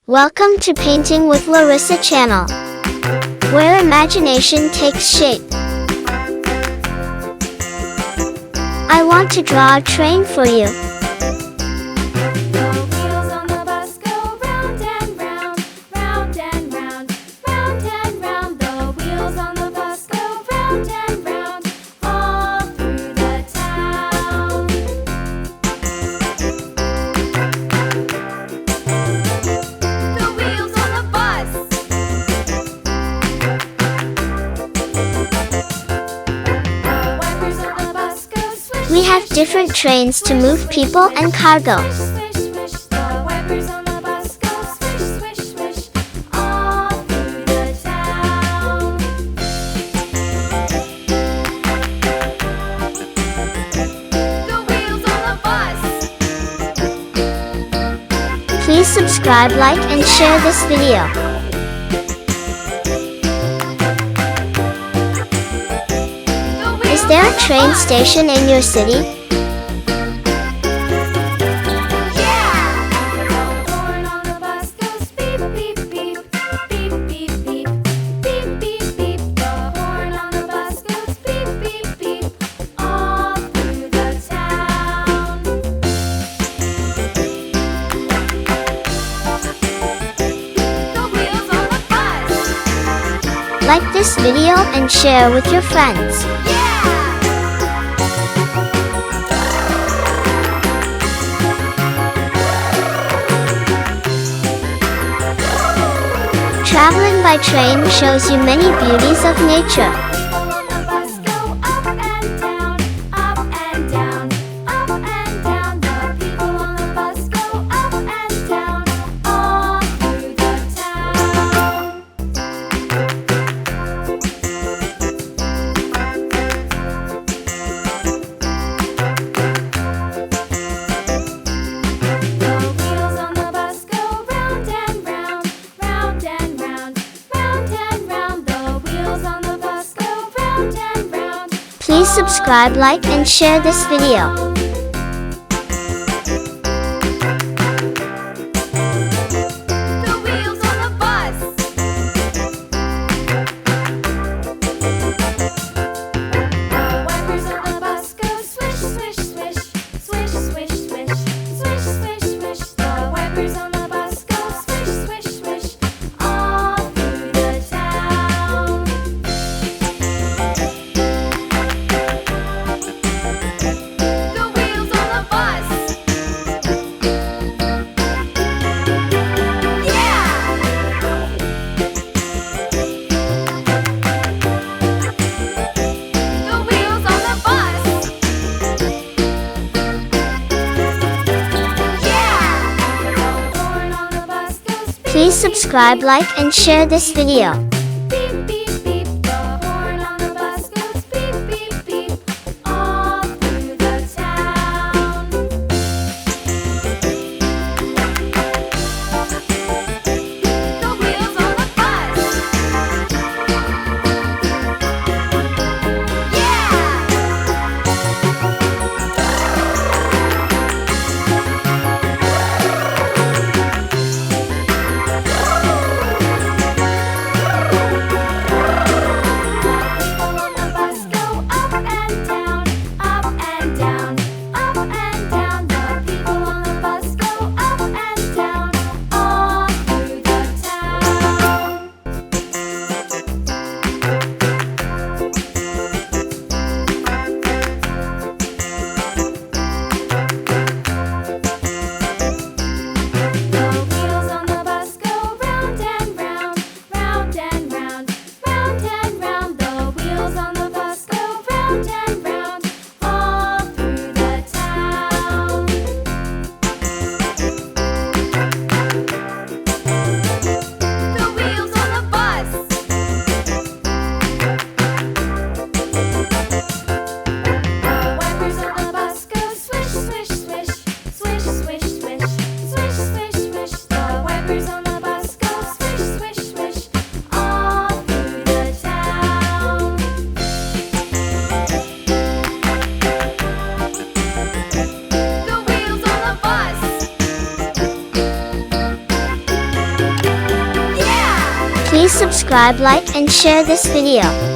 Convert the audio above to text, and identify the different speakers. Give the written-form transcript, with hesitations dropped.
Speaker 1: Welcome to Painting with Larisa channel, where imagination takes shape. I want to draw a train for you. We have different trains to move people and cargo. Please subscribe, like, and share this video. Is there a train station in your city? Like this video and share with your friends. Traveling by train shows you many beauties of nature. Please subscribe, like, and share this video. Please subscribe, like, and share this video. Please subscribe, like, and share this video.